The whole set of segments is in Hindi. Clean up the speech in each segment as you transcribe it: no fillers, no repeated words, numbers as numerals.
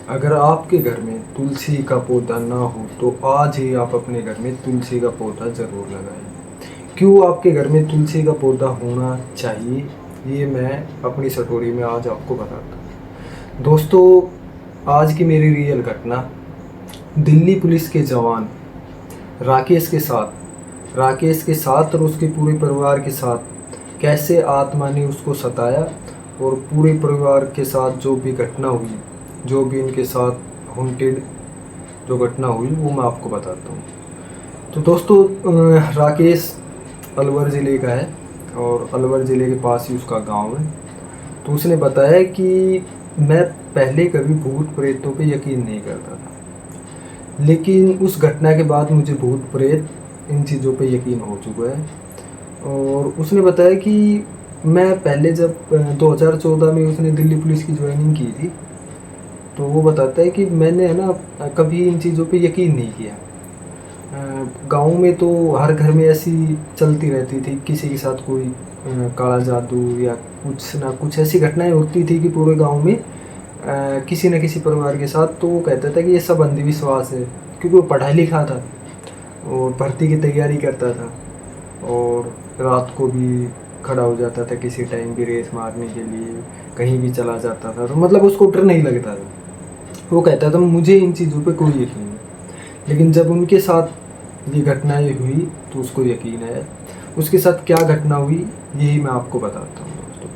अगर आपके घर में तुलसी का पौधा ना हो तो आज ही आप अपने घर में तुलसी का पौधा ज़रूर लगाएं। क्यों आपके घर में तुलसी का पौधा होना चाहिए, ये मैं अपनी स्टोरी में आज आपको बताता हूँ। दोस्तों, आज की मेरी रियल घटना दिल्ली पुलिस के जवान राकेश के साथ और उसके पूरे परिवार के साथ कैसे आत्मा ने उसको सताया, और पूरे परिवार के साथ जो भी घटना हुई, जो भी इनके साथ हॉन्टेड जो घटना हुई, वो मैं आपको बताता हूँ। तो दोस्तों, राकेश अलवर ज़िले का है और अलवर ज़िले के पास ही उसका गांव है। तो उसने बताया कि मैं पहले कभी भूत प्रेतों पे यकीन नहीं करता था, लेकिन उस घटना के बाद मुझे भूत प्रेत इन चीज़ों पे यकीन हो चुका है। और उसने बताया कि मैं पहले जब 2014 में उसने दिल्ली पुलिस की ज्वाइनिंग की थी, तो वो बताता है कि मैंने है ना कभी इन चीज़ों पे यकीन नहीं किया। गांव में तो हर घर में ऐसी चलती रहती थी, किसी के साथ कोई काला जादू या कुछ ना कुछ ऐसी घटनाएं होती थी कि पूरे गांव में किसी न किसी परिवार के साथ। तो वो कहता था कि ये सब अंधविश्वास है, क्योंकि वो पढ़ा लिखा था और भर्ती की तैयारी करता था, और रात को भी खड़ा हो जाता था किसी टाइम भी रेस मारने के लिए, कहीं भी चला जाता था। तो मतलब उसको डर नहीं लगता था। वो कहता था मुझे इन चीज़ों पे कोई यकीन नहीं। लेकिन जब उनके साथ ये घटनाएं हुई तो उसको यकीन आया। उसके साथ क्या घटना हुई, यही मैं आपको बताता हूँ दोस्तों।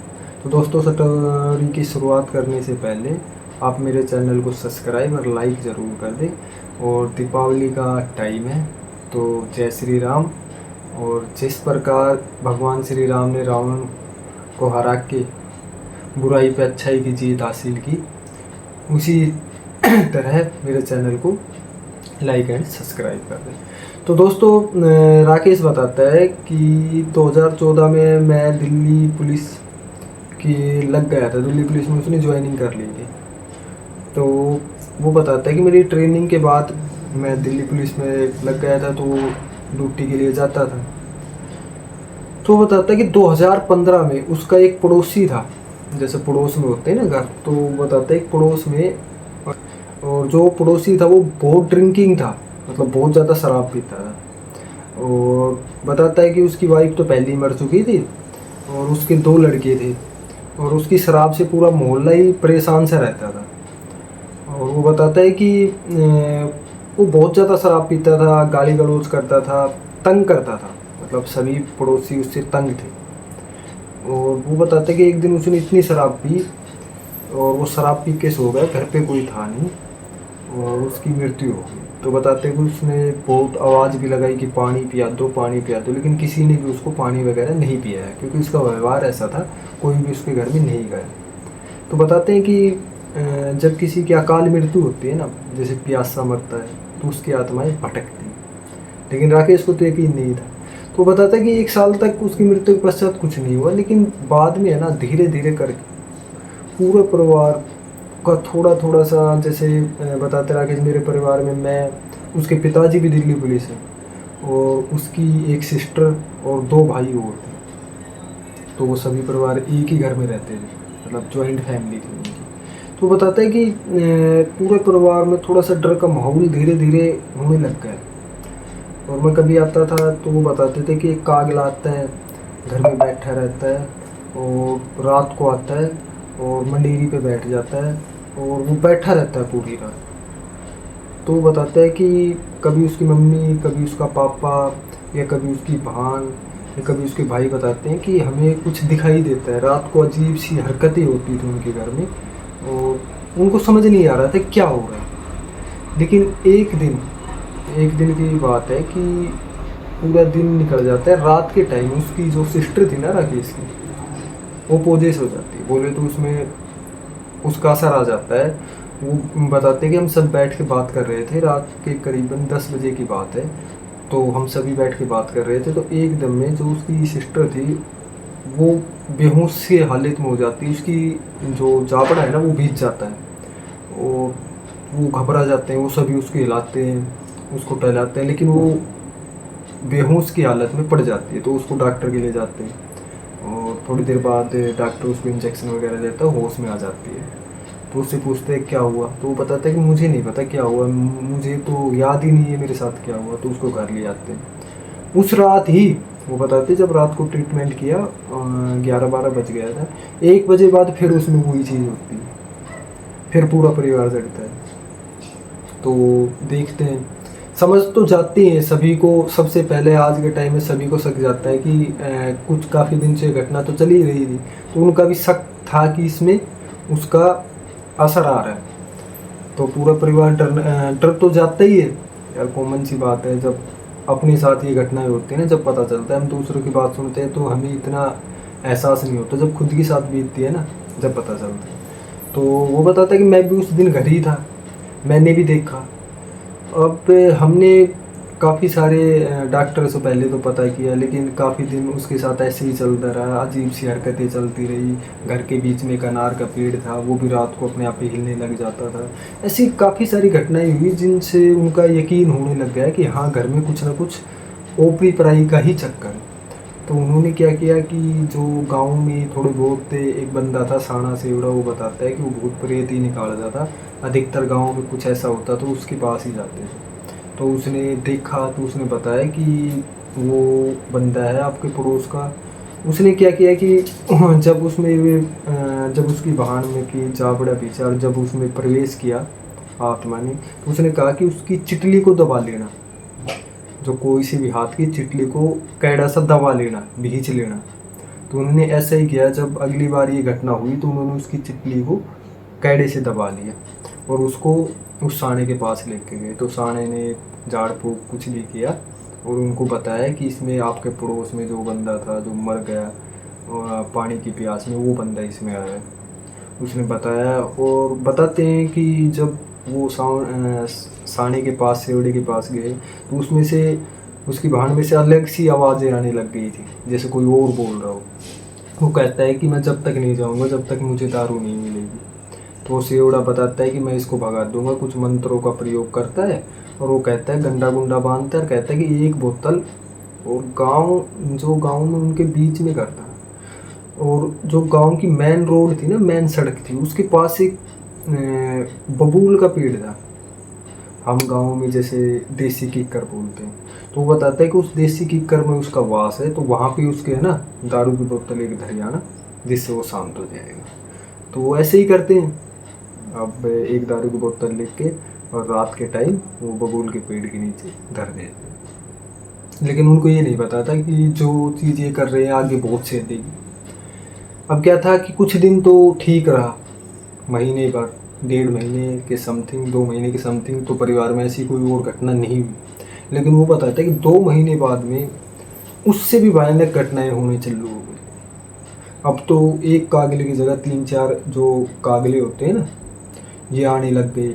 तो दोस्तों, स्टोरी की शुरुआत करने से पहले आप मेरे चैनल को सब्सक्राइब और लाइक ज़रूर कर दें। और दीपावली का टाइम है, तो जय श्री राम। और जिस प्रकार भगवान श्री राम ने रावण को हरा के बुराई पे अच्छाई की जीत हासिल की, उसी तरह मेरे चैनल को लाइक एंड सब्सक्राइब कर दें। तो दोस्तों, राकेश बताता है कि 2014 में मैं दिल्ली पुलिस की लग गया था, दिल्ली पुलिस में उसने ज्वाइनिंग कर ली थी। तो वो बताता है कि मेरी ट्रेनिंग के बाद मैं दिल्ली पुलिस में लग गया था, तो ड्यूटी के लिए जाता था। तो वो बताता है कि 2015 में उसका एक पड़ोसी था, जैसे पड़ोस में होते हैं ना घर, तो बताता है एक पड़ोस में, और जो पड़ोसी था वो बहुत ड्रिंकिंग था, मतलब बहुत ज़्यादा शराब पीता था। और बताता है कि उसकी वाइफ तो पहले ही मर चुकी थी और उसके 2 लड़के थे, और उसकी शराब से पूरा मोहल्ला ही परेशान सा रहता था। और वो बताता है कि वो बहुत ज़्यादा शराब पीता था, गाली गलौज करता था, तंग करता था, मतलब सभी पड़ोसी उससे तंग थे। और वो बताता है कि एक दिन उसने इतनी शराब पी और वो शराब पी के सो गया, घर पे कोई था नहीं, और उसकी मृत्यु हो गई। तो बताते हैं कि उसने बहुत आवाज़ भी लगाई कि पानी पिया दो, पानी पिया दो, लेकिन किसी ने भी उसको पानी वगैरह नहीं पिया है, क्योंकि उसका व्यवहार ऐसा था, कोई भी उसके घर में नहीं गया। तो बताते हैं कि जब किसी की अकाल मृत्यु होती है ना, जैसे प्यासा मरता है, तो उसकी आत्माएं भटकती हैं। लेकिन राकेश को तो यकीन नहीं था। तो बताता है कि 1 साल तक उसकी मृत्यु के पश्चात कुछ नहीं हुआ, लेकिन बाद में है ना धीरे धीरे करके पूरे परिवार का थोड़ा थोड़ा सा, जैसे बताते रहा कि मेरे परिवार में मैं, उसके पिताजी भी दिल्ली पुलिस हैं, और उसकी एक सिस्टर और 2 भाई और थे। तो वो सभी परिवार एक ही घर में रहते थे, मतलब जॉइंट फैमिली थी उनकी। तो बताता है कि पूरे परिवार में थोड़ा सा डर का माहौल धीरे धीरे होने लग गया। और मैं कभी आता था तो वो बताते थे कि एक कागला आता है, घर में बैठा रहता है, और रात को आता है और मंडेरी पे बैठ जाता है, और वो बैठा रहता है पूरी रात। तो वो बताता है कि कभी उसकी मम्मी, कभी उसका पापा, या कभी उसकी बहन, या कभी उसके भाई बताते हैं कि हमें कुछ दिखाई देता है। रात को अजीब सी हरकतें होती थी उनके घर में, और उनको समझ नहीं आ रहा था क्या हो रहा है। लेकिन एक दिन की बात है कि पूरा दिन निकल जाता है। रात के टाइम उसकी जो सिस्टर थी ना राकेश की, वो पोजेस हो जाती है, बोले तो उसमें उसका असर आ जाता है। वो बताते हैं कि हम सब बैठ के बात कर रहे थे, रात के करीबन 10 बजे की बात है। तो हम सभी बैठ के बात कर रहे थे, तो एकदम में जो उसकी सिस्टर थी वो बेहोश सी हालत में हो जाती है। उसकी जो जाबड़ा है ना वो भीग जाता है, और वो घबरा जाते हैं, वो सभी उसको हिलाते हैं, उसको टहलाते हैं, लेकिन वो बेहोश की हालत में पड़ जाती है। तो उसको डॉक्टर के लिए जाते हैं, और थोड़ी देर बाद डॉक्टर उसको इंजेक्शन वगैरह देता है, होश में आ जाती है। तो उससे पूछते हैं क्या हुआ, तो वो बताता है कि मुझे नहीं पता क्या हुआ, मुझे तो याद ही नहीं है मेरे साथ क्या हुआ। तो उसको घर ले जाते हैं। उस रात ही वो बताते हैं, जब रात को ट्रीटमेंट किया 11-12 बज गया था, 1 बजे बाद फिर उसमें वही चीज़ होती है, फिर पूरा परिवार जगता है। तो देखते हैं, समझ तो जाते हैं सभी को, सबसे पहले आज के टाइम में सभी को शक जाता है कि कुछ काफ़ी दिन से घटना तो चली रही थी, तो उनका भी शक था कि इसमें उसका असर आ रहा है। तो पूरा परिवार डर तो जाता ही है यार, कॉमन सी बात है। जब अपने साथ ये घटनाएं होती हैं ना, जब पता चलता है, हम दूसरों की बात सुनते हैं तो हमें इतना एहसास नहीं होता, जब खुद के साथ बीतती है ना, जब पता चलता है। तो वो बताता है कि मैं भी उस दिन घर ही था, मैंने भी देखा। अब हमने काफ़ी सारे डॉक्टर से पहले तो पता किया, लेकिन काफ़ी दिन उसके साथ ऐसे ही चलता रहा, अजीब सी हरकतें चलती रही। घर के बीच में एक अनार का पेड़ था, वो भी रात को अपने आप ही हिलने लग जाता था। ऐसी काफ़ी सारी घटनाएं हुई जिनसे उनका यकीन होने लग गया कि हाँ, घर में कुछ ना कुछ ओपरी पराई का ही चक्कर है। तो उन्होंने क्या किया कि जो गांव में थोड़े बहुत एक बंदा था साना सेवड़ा, वो बताता है कि वो भूत प्रेत ही निकालता था। अधिकतर गाँव में कुछ ऐसा होता तो उसके पास ही जाते थे। तो उसने देखा, तो उसने बताया कि वो बंदा है आपके पड़ोस का। उसने क्या किया कि जब उसमें जब उसकी वाहन में कि जा पड़ा पीछे, और जब उसमें प्रवेश किया आत्मा ने, तो उसने कहा कि उसकी चिटली को दबा लेना, जो कोई सी भी हाथ की चिटली को कैड़ा सा दबा लेना, भींच लेना। तो उन्होंने ऐसा ही किया। जब अगली बार ये घटना हुई तो उन्होंने उसकी चिटली को कैड़े से दबा लिया और उसको उस साणे के पास लेके गए। तो साणे ने झाड़ फूक कुछ भी किया और उनको बताया कि इसमें आपके पड़ोस में जो बंदा था जो मर गया पानी की प्यास में, वो बंदा इसमें आया है। उसने बताया, और बताते हैं कि जब वो साणे के पास, सेवड़े के पास गए, तो उसमें से, उसकी भाण में से अलग सी आवाज़ें आने लग गई थी, जैसे कोई और बोल रहा हो। वो कहता है कि मैं जब तक नहीं जाऊंगा जब तक मुझे दारू नहीं मिलेगी। तो सेवड़ा बताता है कि मैं इसको भगा दूंगा, कुछ मंत्रों का प्रयोग करता है, और वो कहता है गंडा गुंडा बांधता है, और कहता है कि एक बोतल, और गांव में उनके बीच में घर था, और जो गांव की मेन रोड थी ना, मेन सड़क थी, उसके पास एक बबूल का पेड़ था। हम गांव में जैसे देसी कीकर बोलते हैं। तो वो बताता है कि उस देसी कीकर में उसका वास है, तो वहाँ पे उसके है ना दारू की बोतल एक धर आना, जिससे वो शांत हो जाएगा। तो वो ऐसे ही करते हैं। अब एक दारू की बोतल लेके और रात के टाइम वो बबूल के पेड़ के नीचे धर देते हैं। लेकिन उनको ये नहीं पता था कि जो चीज़ ये कर रहे हैं आगे बहुत छेद देगी। अब क्या था कि कुछ दिन तो ठीक रहा, महीने भर, 1.5 महीने के समथिंग, 2 महीने के समथिंग, तो परिवार में ऐसी कोई और घटना नहीं हुई। लेकिन वो बताता है कि 2 महीने बाद में उससे भी भयानक घटनाएं होने चालू हो गई। अब तो एक कागले की जगह 3-4 जो कागले होते हैं ना, ये आने लग गए।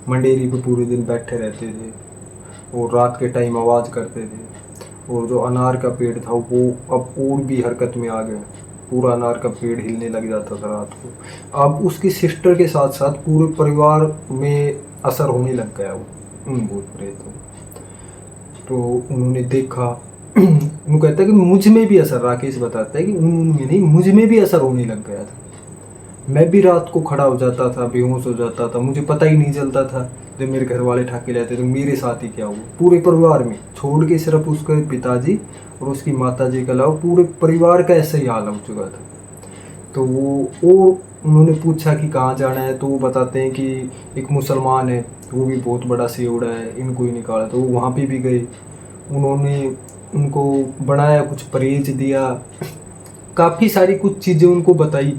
मंडेरी पे पूरे दिन बैठे रहते थे और रात के टाइम आवाज़ करते थे। और जो अनार का पेड़ था वो अब और भी हरकत में आ गया, पूरा अनार का पेड़ हिलने लग जाता था रात को। अब उसकी सिस्टर के साथ साथ पूरे परिवार में असर होने लग गया वो उन भूत प्रेतों। तो उन्होंने देखा, उन्होंने कहता है कि मुझ में भी असर, राकेश बताता है कि उनमें नहीं, मुझ में भी असर होने लग गया था। मैं भी रात को खड़ा हो जाता था, बेहोश हो जाता था, मुझे पता ही नहीं चलता था। जब मेरे घर वाले ठाके लाते तो मेरे साथ ही क्या हुआ, पूरे परिवार में, छोड़ के सिर्फ उसके पिताजी और उसकी माताजी के अलावा पूरे परिवार का ऐसा ही हाल हो चुका था। तो वो उन्होंने पूछा कि कहाँ जाना है, तो वो बताते हैं कि एक मुसलमान है, वो भी बहुत बड़ा सेवड़ा है, इनको ही निकाला। तो वो वहाँ पे भी गए, उन्होंने उनको बनाया, कुछ परहेज दिया, काफ़ी सारी कुछ चीज़ें उनको बताई।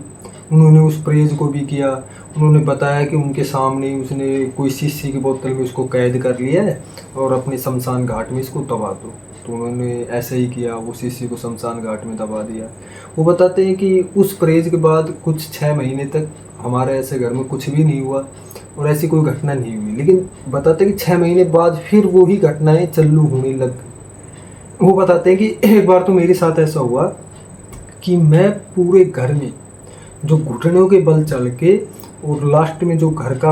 उन्होंने उस परहेज को भी किया। उन्होंने बताया कि उनके सामने ही उसने कोई शीशी की बोतल में उसको कैद कर लिया है और अपने शमशान घाट में इसको दबा दो। तो उन्होंने ऐसा ही किया, वो शीशी को शमशान घाट में दबा दिया। वो बताते हैं कि उस परहेज के बाद कुछ 6 महीने तक हमारे ऐसे घर में कुछ भी नहीं हुआ और ऐसी कोई घटना नहीं हुई। लेकिन बताते हैं कि 6 महीने बाद फिर वो ही घटनाएं चालू होने लग गई। वो बताते हैं कि एक बार तो मेरे साथ ऐसा हुआ कि मैं पूरे घर में जो घुटनों के बल चल के और लास्ट में जो घर का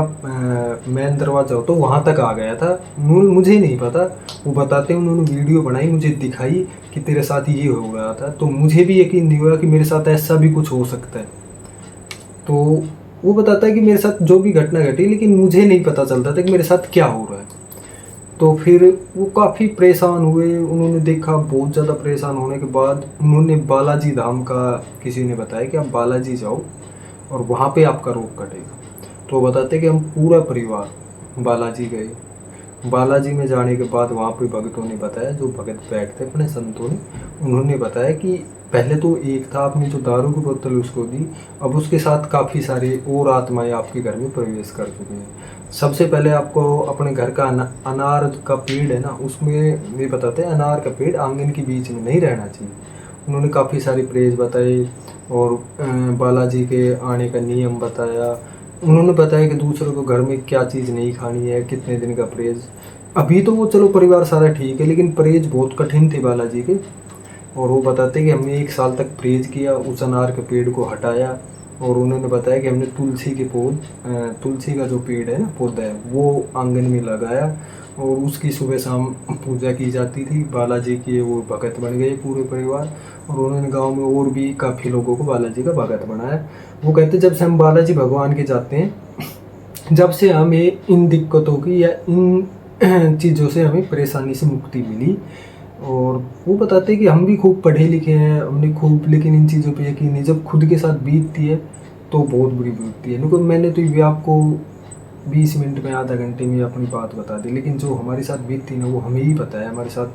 मेन दरवाज़ा होता वहाँ तक आ गया था। मुझे नहीं पता, वो बताते हैं उन्होंने वीडियो बनाई, मुझे दिखाई कि तेरे साथ ये हो गया था। तो मुझे भी यकीन नहीं हुआ कि मेरे साथ ऐसा भी कुछ हो सकता है। तो वो बताता है कि मेरे साथ जो भी घटना घटी, लेकिन मुझे नहीं पता चलता था कि मेरे साथ क्या हो रहा है। तो फिर वो काफ़ी परेशान हुए, उन्होंने देखा, बहुत ज़्यादा परेशान होने के बाद उन्होंने बालाजी धाम का, किसी ने बताया कि आप बालाजी जाओ और वहाँ पे आपका रोग कटेगा। तो वो बताते कि हम पूरा परिवार बालाजी गए। बालाजी में जाने के बाद वहाँ पे भगतों ने बताया, जो भगत बैठ थे अपने संतों ने, उन्होंने बताया कि पहले तो एक था, आपने जो दारू की बोतल उसको दी, अब उसके साथ काफ़ी सारे और आत्माएं आपके घर में प्रवेश कर चुकी हैं। सबसे पहले आपको अपने घर का अनार का पेड़ है ना, उसमें ये बताते हैं अनार का पेड़ आंगन के बीच में नहीं रहना चाहिए। उन्होंने काफ़ी सारी प्रेज बताई और बालाजी के आने का नियम बताया। उन्होंने बताया कि दूसरों को घर में क्या चीज़ नहीं खानी है, कितने दिन का परहेज। अभी तो वो चलो परिवार सारा ठीक है, लेकिन परहेज बहुत कठिन थे बालाजी के। और वो बताते कि हमने 1 साल तक परहेज किया, उस अनार के पेड़ को हटाया। और उन्होंने बताया कि हमने तुलसी का जो पेड़ है ना, पौधा है, वो आंगन में लगाया और उसकी सुबह शाम पूजा की जाती थी बालाजी की। वो भगत बन गए पूरे परिवार, और उन्होंने गांव में और भी काफ़ी लोगों को बालाजी का भगत बनाया। वो कहते जब से हम बालाजी भगवान के जाते हैं, जब से हमें इन दिक्कतों की या इन चीज़ों से हमें परेशानी से मुक्ति मिली। और वो बताते हैं कि हम भी खूब पढ़े लिखे हैं, हमने खूब, लेकिन इन चीज़ों पे यकीन नहीं, जब खुद के साथ बीतती है तो बहुत बुरी बीतती है। क्योंकि मैंने तो ये आपको 20 मिनट में, आधा घंटे में अपनी बात बता दी, लेकिन जो हमारे साथ बीतती ना, वो हमें ही पता है हमारे साथ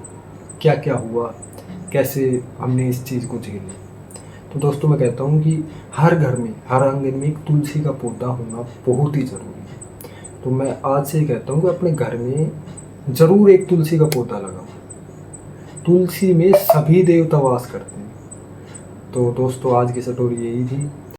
क्या क्या हुआ, कैसे हमने इस चीज़ को झेली। तो दोस्तों, मैं कहता हूँ कि हर घर में, हर आंगन में एक तुलसी का पौधा होना बहुत ही ज़रूरी है। तो मैं आज से ही कहता हूँ कि अपने घर में ज़रूर एक तुलसी का पौधा लगाओ। तुलसी में सभी देवता वास करते हैं। तो दोस्तों, आज की स्टोरी यही थी।